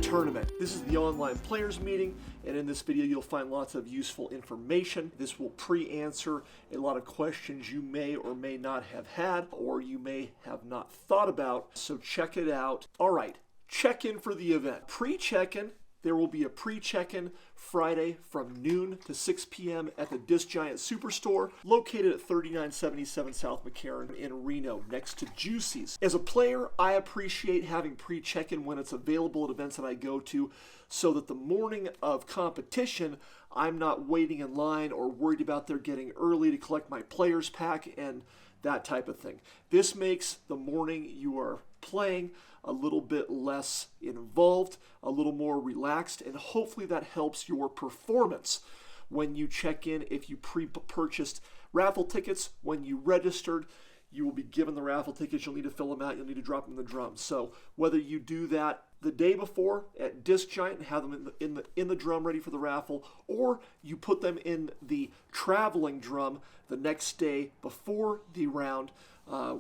tournament. This is the online players meeting, and in this video you'll find lots of useful information. This will pre-answer a lot of questions you may or may not have had, or you may have not thought about, so check it out. All right, check-in for the event. Pre-check-in. There will be a pre-check-in Friday from noon to 6 p.m. at the Disc Giant Superstore, located at 3977 South McCarran in Reno, next to Juicy's. As a player, I appreciate having pre-check-in when it's available at events that I go to, so that the morning of competition, I'm not waiting in line or worried about their getting early to collect my players pack and that type of thing. This makes the morning you are playing a little bit less involved, a little more relaxed, and hopefully that helps your performance when you check in. If you pre-purchased raffle tickets, when you registered, you will be given the raffle tickets. You'll need to fill them out. You'll need to drop them in the drum. So whether you do that the day before at Disc Giant and have them in the drum ready for the raffle, or you put them in the traveling drum the next day before the round,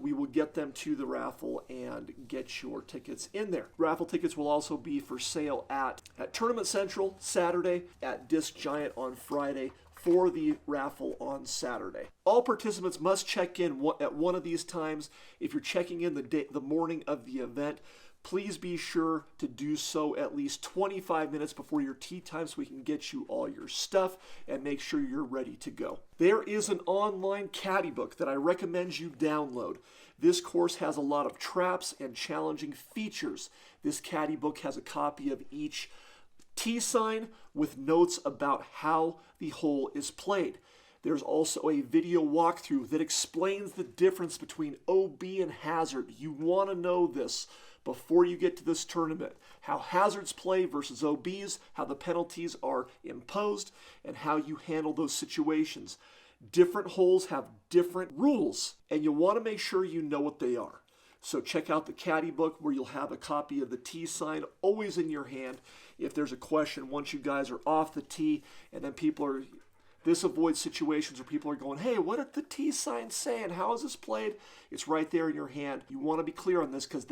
we will get them to the raffle and get your tickets in there. Raffle tickets will also be for sale at Tournament Central Saturday, at Disc Giant on Friday, for the raffle on Saturday. All participants must check in at one of these times. If you're checking in the morning of the event, please be sure to do so at least 25 minutes before your tee time so we can get you all your stuff and make sure you're ready to go. There is an online caddy book that I recommend you download. This course has a lot of traps and challenging features. This caddy book has a copy of each tee sign with notes about how the hole is played. There's also a video walkthrough that explains the difference between OB and hazard. You want to know this before you get to this tournament. How hazards play versus OBs, how the penalties are imposed, and how you handle those situations. Different holes have different rules, and you'll want to make sure you know what they are. So check out the caddy book, where you'll have a copy of the tee sign always in your hand. If there's a question once you guys are off the tee, and then this avoids situations where people are going, hey, what did the tee sign say and how is this played? It's right there in your hand. You want to be clear on this, because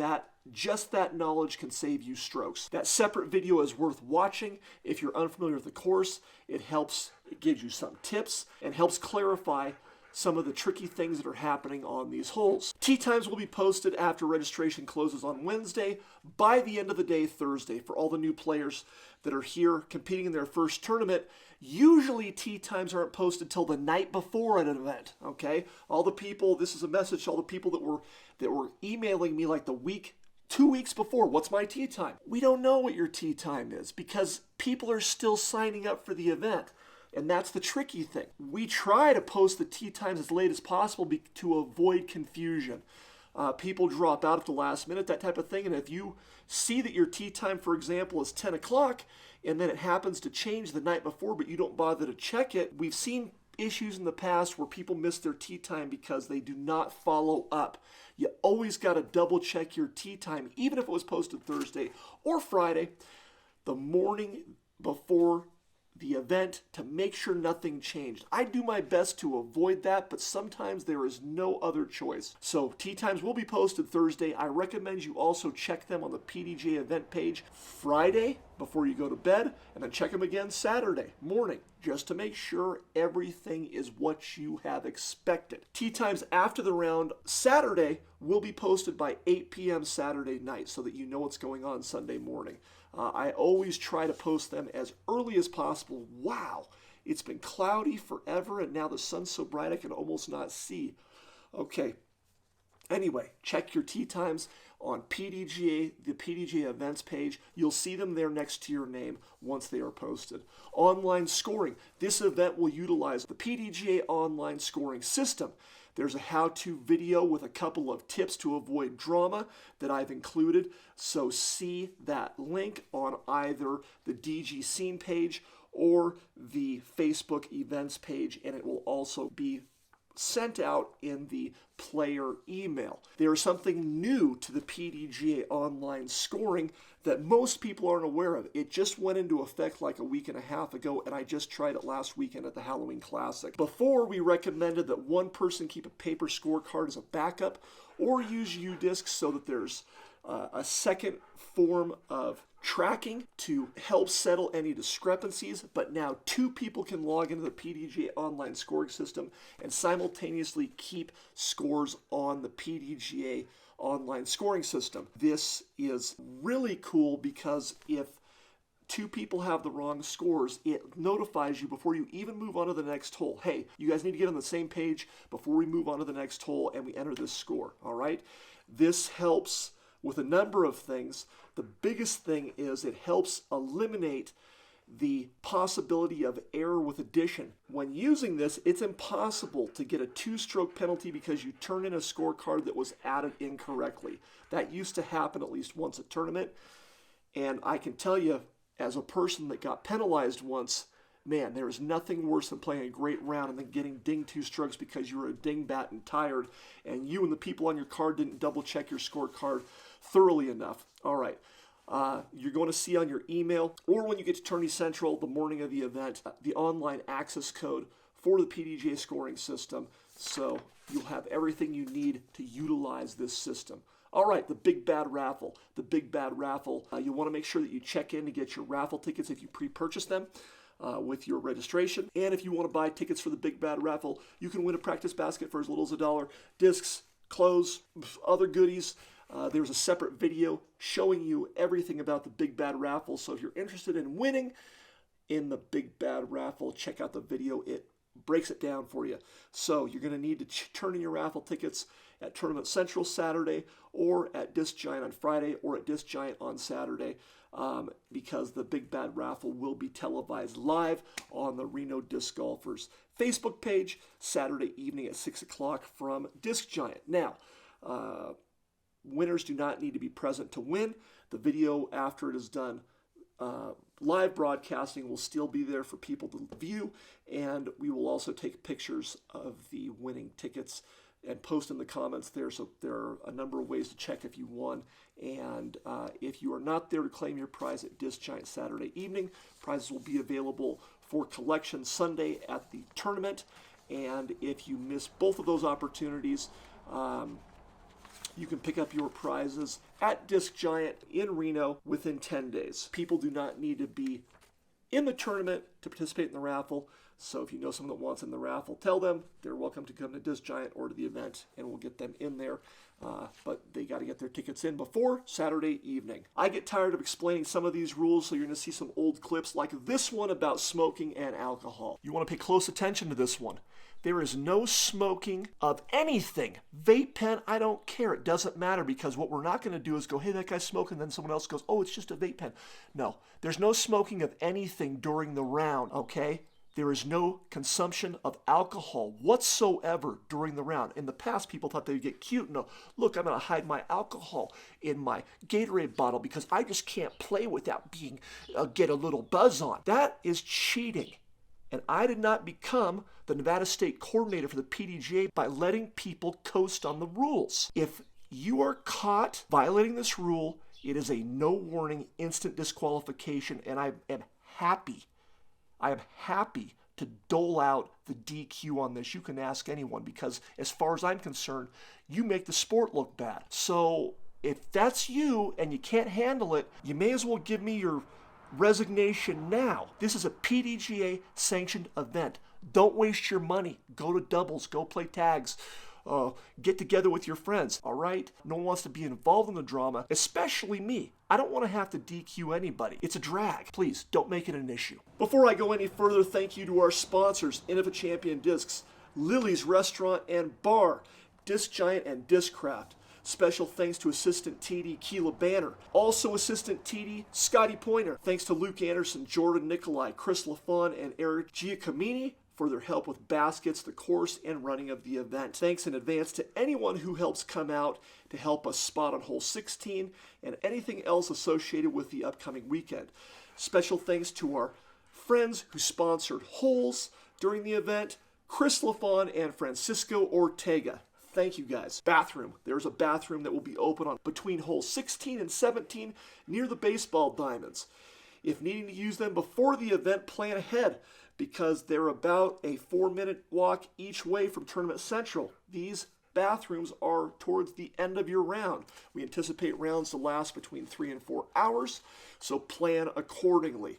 just that knowledge can save you strokes. That separate video is worth watching. If you're unfamiliar with the course, it gives you some tips and helps clarify some of the tricky things that are happening on these holes. Tee times will be posted after registration closes on Wednesday, by the end of the day Thursday. For all the new players that are here competing in their first tournament, usually tee times aren't posted till the night before an event, okay? All the people, this is a message to all the people that were emailing me like 2 weeks before, what's my tee time? We don't know what your tee time is, because people are still signing up for the event. And that's the tricky thing. We try to post the tee times as late as possible to avoid confusion. People drop out at the last minute, that type of thing. And if you see that your tee time, for example, is 10 o'clock, and then it happens to change the night before, but you don't bother to check it, we've seen issues in the past where people miss their tee time because they do not follow up. You always got to double check your tee time, even if it was posted Thursday or Friday, the morning before the event, to make sure nothing changed. I do my best to avoid that, but sometimes there is no other choice. So tee times will be posted Thursday. I recommend you also check them on the PDGA event page Friday before you go to bed, and then check them again Saturday morning, just to make sure everything is what you have expected. Tee times after the round Saturday will be posted by 8 p.m. Saturday night, so that you know what's going on Sunday morning. I always try to post them as early as possible. Wow, it's been cloudy forever, and now the sun's so bright I can almost not see. Okay, anyway, check your tee times on PDGA, the PDGA events page. You'll see them there next to your name once they are posted. Online scoring. This event will utilize the PDGA online scoring system. There's a how-to video with a couple of tips to avoid drama that I've included. So see that link on either the DG Scene page or the Facebook events page, and it will also be sent out in the player email. There is something new to the PDGA online scoring that most people aren't aware of. It just went into effect like a week and a half ago, and I just tried it last weekend at the Halloween Classic. Before, we recommended that one person keep a paper scorecard as a backup, or use U-Discs so that there's a second form of tracking to help settle any discrepancies, but now 2 people can log into the PDGA online scoring system and simultaneously keep scores on the PDGA online scoring system. This is really cool because if 2 people have the wrong scores, it notifies you before you even move on to the next hole. Hey, you guys need to get on the same page before we move on to the next hole and we enter this score, all right? This helps with a number of things. The biggest thing is it helps eliminate the possibility of error with addition. When using this, it's impossible to get a 2-stroke penalty because you turn in a scorecard that was added incorrectly. That used to happen at least once a tournament, and I can tell you, as a person that got penalized once, man, there is nothing worse than playing a great round and then getting dinged 2 strokes because you were a dingbat and tired, and you and the people on your card didn't double check your scorecard thoroughly enough. All right. You're going to see on your email, or when you get to Tourney Central the morning of the event, the online access code for the PDGA scoring system, so you'll have everything you need to utilize this system. All right, the Big Bad Raffle. The Big Bad Raffle, you want to make sure that you check in to get your raffle tickets if you pre-purchase them with your registration. And if you want to buy tickets for the Big Bad Raffle, you can win a practice basket for as little as $1, discs, clothes, other goodies. There's a separate video showing you everything about the Big Bad Raffle. So if you're interested in winning in the Big Bad Raffle, check out the video. It breaks it down for you. So you're going to need to turn in your raffle tickets at Tournament Central Saturday, or at Disc Giant on Friday, or at Disc Giant on Saturday, because the Big Bad Raffle will be televised live on the Reno Disc Golfers Facebook page Saturday evening at 6 o'clock from Disc Giant. Now, winners do not need to be present to win. The video after it is done live broadcasting will still be there for people to view, and we will also take pictures of the winning tickets and post in the comments there. So there are a number of ways to check if you won. And if you are not there to claim your prize at Disc Giant Saturday evening, prizes will be available for collection Sunday at the tournament. And if you miss both of those opportunities, you can pick up your prizes at Disc Giant in Reno within 10 days. People do not need to be in the tournament to participate in the raffle. So if you know someone that wants in the raffle, tell them they're welcome to come to Disc Giant or to the event, and we'll get them in there. But they got to get their tickets in before Saturday evening. I get tired of explaining some of these rules, so you're going to see some old clips like this one about smoking and alcohol. You want to pay close attention to this one. There is no smoking of anything. Vape pen, I don't care. It doesn't matter, because what we're not going to do is go, hey, that guy's smoking, then someone else goes, oh, it's just a vape pen. No, there's no smoking of anything during the round, okay? There is no consumption of alcohol whatsoever during the round. In the past, people thought they'd get cute. No, look, I'm going to hide my alcohol in my Gatorade bottle because I just can't play without get a little buzz on. That is cheating. And I did not become the Nevada State coordinator for the PDGA by letting people coast on the rules. If you are caught violating this rule, it is a no warning, instant disqualification, and I am happy to dole out the DQ on this. You can ask anyone, because as far as I'm concerned, you make the sport look bad. So if that's you and you can't handle it, you may as well give me your resignation now. This is a PDGA sanctioned event. Don't waste your money. Go to doubles, go play tags. Get together with your friends, all right? No one wants to be involved in the drama, especially me. I don't want to have to DQ anybody. It's a drag. Please, don't make it an issue. Before I go any further, thank you to our sponsors, Innova Champion Discs, Lily's Restaurant and Bar, Disc Giant and Discraft. Special thanks to Assistant TD Keela Banner. Also Assistant TD Scotty Pointer. Thanks to Luke Anderson, Jordan Nikolai, Chris LaFon, and Eric Giacomini for their help with baskets, the course, and running of the event. Thanks in advance to anyone who helps come out to help us spot on hole 16 and anything else associated with the upcoming weekend. Special thanks to our friends who sponsored holes during the event, Chris LaFon and Francisco Ortega. Thank you guys. Bathroom. There's a bathroom that will be open on between holes 16 and 17 near the baseball diamonds. If needing to use them before the event, plan ahead, because they're about a 4-minute walk each way from Tournament Central. These bathrooms are towards the end of your round. We anticipate rounds to last between 3 and 4 hours, so plan accordingly.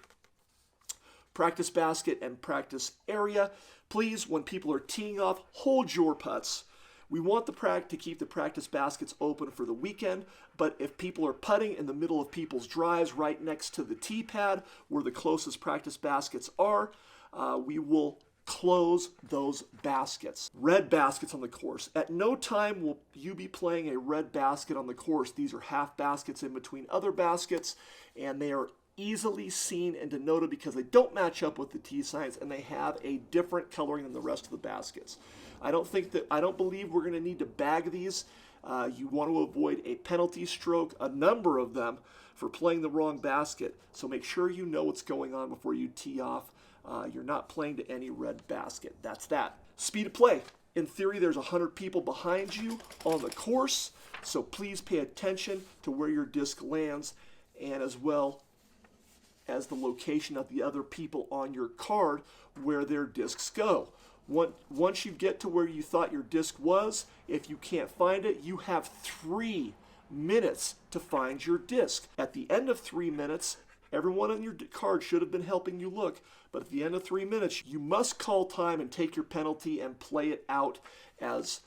Practice basket and practice area. Please, when people are teeing off, hold your putts. We want to keep the practice baskets open for the weekend, but if people are putting in the middle of people's drives right next to the tee pad where the closest practice baskets are, we will close those baskets. Red baskets on the course. At no time will you be playing a red basket on the course. These are half baskets in between other baskets, and they are easily seen and denoted because they don't match up with the tee signs and they have a different coloring than the rest of the baskets. I don't believe we're going to need to bag these. You want to avoid a penalty stroke, a number of them, for playing the wrong basket. So make sure you know what's going on before you tee off. You're not playing to any red basket. That's that. Speed of play. In theory, there's 100 people behind you on the course, so please pay attention to where your disc lands and as well as the location of the other people on your card where their discs go. Once you get to where you thought your disc was, if you can't find it, you have 3 minutes to find your disc. At the end of 3 minutes, everyone on your card should have been helping you look, but at the end of 3 minutes, you must call time and take your penalty and play it out as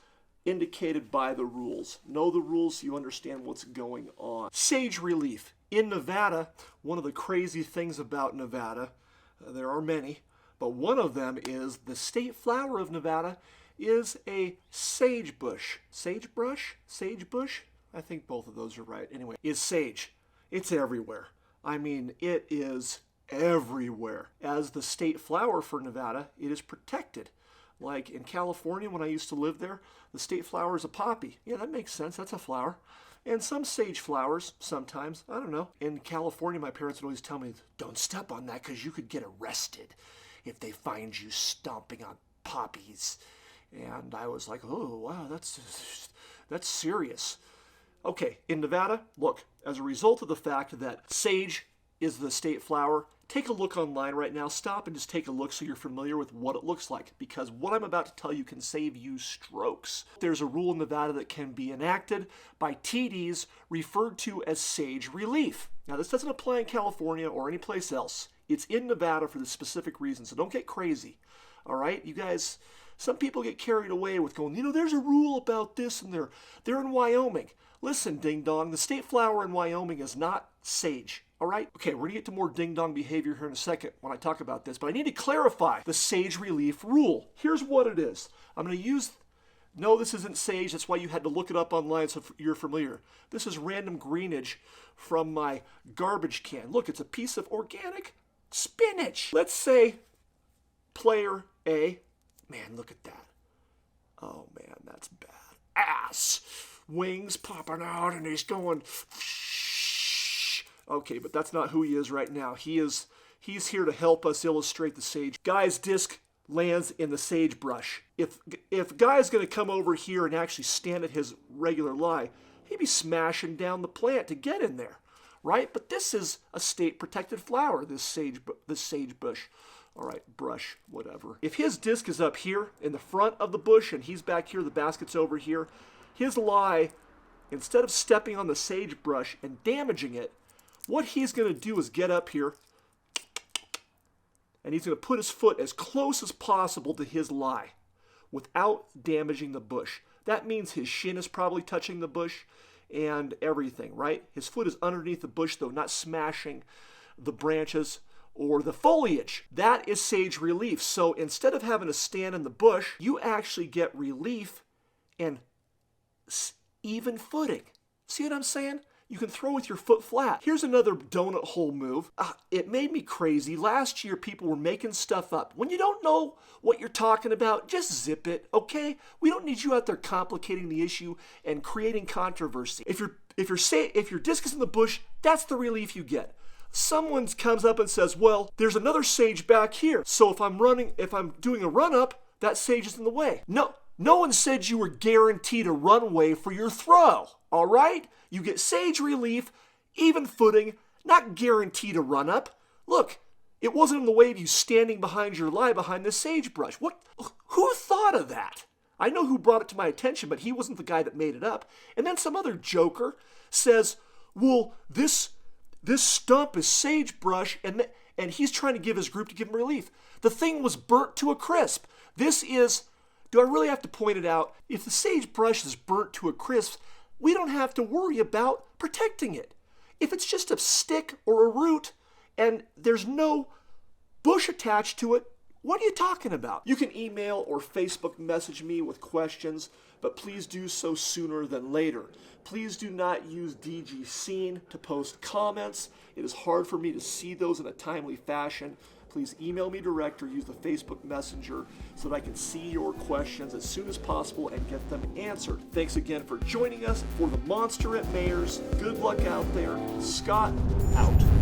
indicated by the rules. Know the rules so you understand what's going on. Sage relief. In Nevada, one of the crazy things about Nevada, there are many, but one of them is the state flower of Nevada is a sagebush. Sagebrush? Sagebush? I think both of those are right. Anyway, is sage. It's everywhere. I mean, it is everywhere. As the state flower for Nevada, it is protected. Like in California, when I used to live there, the state flower is a poppy. Yeah, that makes sense. That's a flower. And some sage flowers, sometimes. I don't know. In California, my parents would always tell me, don't step on that because you could get arrested if they find you stomping on poppies. And I was like, oh, wow, that's serious. Okay, in Nevada, look, as a result of the fact that sage is the state flower, take a look online right now. Stop and just take a look so you're familiar with what it looks like, because what I'm about to tell you can save you strokes. There's a rule in Nevada that can be enacted by TDs referred to as sage relief. Now, this doesn't apply in California or any place else. It's in Nevada for the specific reason, so don't get crazy. All right, you guys, some people get carried away with going, there's a rule about this, and they're in Wyoming. Listen, ding-dong, the state flower in Wyoming is not sage. All right? Okay, we're going to get to more ding-dong behavior here in a second when I talk about this, but I need to clarify the sage relief rule. Here's what it is. I'm going to use, no, this isn't sage. That's why you had to look it up online so you're familiar. This is random greenage from my garbage can. Look, it's a piece of organic spinach. Let's say player A. Man, look at that. Oh, man, that's bad. Ass. Wings popping out, and he's going... Okay, but that's not who he is right now. He's here to help us illustrate the sage. Guy's disc lands in the sagebrush. If Guy's going to come over here and actually stand at his regular lie, he'd be smashing down the plant to get in there, right? But this is a state-protected flower, this sagebush. All right, brush, whatever. If his disc is up here in the front of the bush and he's back here, the basket's over here, his lie, instead of stepping on the sagebrush and damaging it, what he's going to do is get up here and he's going to put his foot as close as possible to his lie without damaging the bush. That means his shin is probably touching the bush and everything, right? His foot is underneath the bush, though, not smashing the branches or the foliage. That is sage relief. So instead of having to stand in the bush, you actually get relief and even footing. See what I'm saying? You can throw with your foot flat. Here's another donut hole move. It made me crazy. Last year, people were making stuff up. When you don't know what you're talking about, just zip it, okay? We don't need you out there complicating the issue and creating controversy. If your disc is in the bush, that's the relief you get. Someone comes up and says, well, there's another sage back here. So if I'm doing a run-up, that sage is in the way. No one said you were guaranteed a runway for your throw, all right? You get sage relief, even footing, not guaranteed a run-up. Look, it wasn't in the way of you standing behind your lie behind the sagebrush. Who thought of that? I know who brought it to my attention, but he wasn't the guy that made it up. And then some other joker says, well, this stump is sagebrush, and he's trying to give his group to give him relief. The thing was burnt to a crisp. This is, do I really have to point it out? If the sagebrush is burnt to a crisp, we don't have to worry about protecting it. If it's just a stick or a root and there's no bush attached to it, what are you talking about? You can email or Facebook message me with questions, but please do so sooner than later. Please do not use DG Scene to post comments. It is hard for me to see those in a timely fashion. Please email me direct or use the Facebook Messenger so that I can see your questions as soon as possible and get them answered. Thanks again for joining us for the Monster at Mayors. Good luck out there. Scott, out.